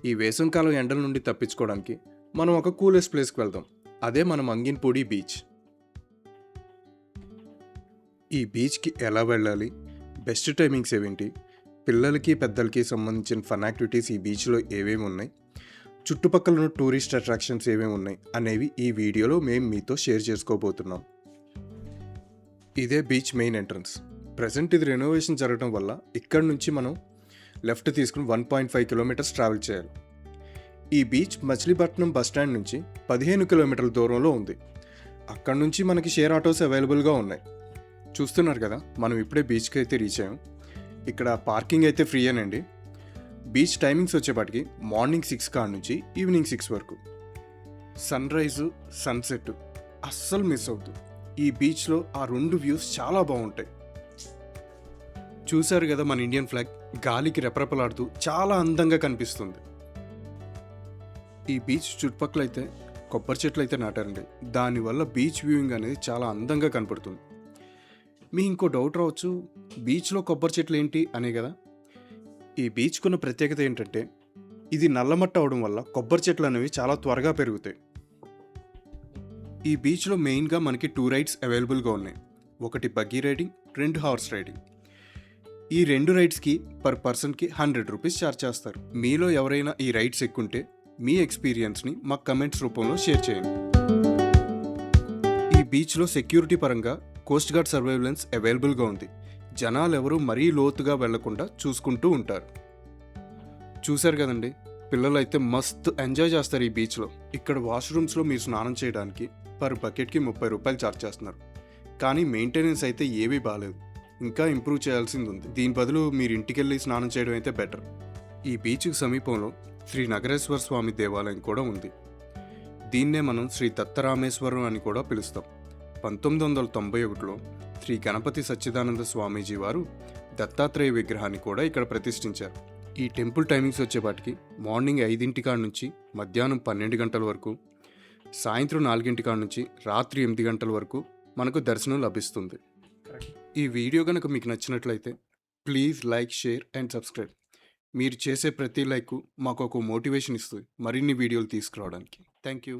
ఈ వేసవికాలం ఎండల నుండి తప్పించుకోవడానికి మనం ఒక కూలెస్ట్ ప్లేస్కి వెళ్దాం. అదే మన మంగిన్పూడి బీచ్. ఈ బీచ్కి ఎలా వెళ్ళాలి, బెస్ట్ టైమింగ్స్ ఏవేంటి, పిల్లలకి పెద్దలకి సంబంధించిన ఫన్ యాక్టివిటీస్ ఈ బీచ్లో ఏమేమి ఉన్నాయి, చుట్టుపక్కల ఉన్న టూరిస్ట్ అట్రాక్షన్స్ ఏమేమి ఉన్నాయి అనేవి ఈ వీడియోలో మేము మీతో షేర్ చేసుకోబోతున్నాం. ఇదే బీచ్ మెయిన్ ఎంట్రన్స్. ప్రజెంట్ ఇది రెనోవేషన్ జరగడం వల్ల ఇక్కడ నుంచి మనం లెఫ్ట్ తీసుకుని 1.5 కిలోమీటర్స్ ట్రావెల్ చేయాలి. ఈ బీచ్ మచిలీపట్నం బస్టాండ్ నుంచి 15 కిలోమీటర్ల దూరంలో ఉంది. అక్కడ నుంచి మనకి షేర్ ఆటోస్ అవైలబుల్గా ఉన్నాయి. చూస్తున్నారు కదా, మనం ఇప్పుడే బీచ్కి అయితే రీచ్ అయ్యాం. ఇక్కడ పార్కింగ్ అయితే ఫ్రీ అనండి. బీచ్ టైమింగ్స్ వచ్చేపాటికి మార్నింగ్ 6 కాడ నుంచి ఈవినింగ్ 6 వరకు. సన్ రైజు, సన్సెట్ అస్సలు మిస్ అవుతుంది. ఈ బీచ్లో ఆ రెండు వ్యూస్ చాలా బాగుంటాయి. చూశారు కదా, మన ఇండియన్ ఫ్లాగ్ గాలికి రెపరెపలాడుతూ చాలా అందంగా కనిపిస్తుంది. ఈ బీచ్ చుట్టుపక్కల అయితే కొబ్బరి చెట్లు అయితే నాటారండి. దానివల్ల బీచ్ వ్యూయింగ్ అనేది చాలా అందంగా కనపడుతుంది. మీ ఇంకో డౌట్ రావచ్చు, బీచ్లో కొబ్బరి చెట్లు ఏంటి అనే కదా. ఈ బీచ్కున్న ప్రత్యేకత ఏంటంటే ఇది నల్లమట్ట అవడం వల్ల కొబ్బరి చెట్లు అనేవి చాలా త్వరగా పెరుగుతాయి. ఈ బీచ్లో మెయిన్గా మనకి 2 రైడ్స్ అవైలబుల్గా ఉన్నాయి. ఒకటి బగ్గీ రైడింగ్, 2 హార్స్ రైడింగ్. ఈ 2 రైడ్స్కి పర్ పర్సన్కి 100 రూపీస్ ఛార్జ్ చేస్తారు. మీలో ఎవరైనా ఈ రైడ్స్ ఎక్కుంటే మీ ఎక్స్పీరియన్స్ని మా కమెంట్స్ రూపంలో షేర్ చేయండి. ఈ బీచ్లో సెక్యూరిటీ పరంగా కోస్ట్ గార్డ్ సర్వైలెన్స్ అవైలబుల్గా ఉంది. జనాలు ఎవరూ మరీ లోతుగా వెళ్లకుండా చూసుకుంటూ ఉంటారు. చూశారు కదండి, పిల్లలు అయితే మస్తు ఎంజాయ్ చేస్తారు ఈ బీచ్లో. ఇక్కడ వాష్రూమ్స్లో మీరు స్నానం చేయడానికి పర్ బకెట్కి 30 రూపాయలు ఛార్జ్ చేస్తున్నారు. కానీ మెయింటెనెన్స్ అయితే ఏమీ బాగాలేదు, ఇంకా ఇంప్రూవ్ చేయాల్సింది ఉంది. దీని బదులు మీరు ఇంటికెళ్ళి స్నానం చేయడం అయితే బెటర్. ఈ బీచ్కి సమీపంలో శ్రీ నగరేశ్వర స్వామి దేవాలయం కూడా ఉంది. దీన్నే మనం శ్రీ దత్తరామేశ్వరం అని కూడా పిలుస్తాం. 1991లో శ్రీ గణపతి సచ్చిదానంద స్వామీజీ వారు దత్తాత్రేయ విగ్రహాన్ని కూడా ఇక్కడ ప్రతిష్ఠించారు. ఈ టెంపుల్ టైమింగ్స్ వచ్చేపాటికి మార్నింగ్ 5 కాడ నుంచి మధ్యాహ్నం 12 గంటల వరకు, సాయంత్రం 4 కాడ నుంచి రాత్రి 8 గంటల వరకు మనకు దర్శనం లభిస్తుంది. ఈ వీడియో కనుక మీకు నచ్చినట్లయితే please like, share and subscribe. మీరు చేసే ప్రతి లైక్ మాకు ఒక మోటివేషన్ ఇస్తుంది మరిన్ని వీడియోలు తీసుకురావడానికి. Thank you.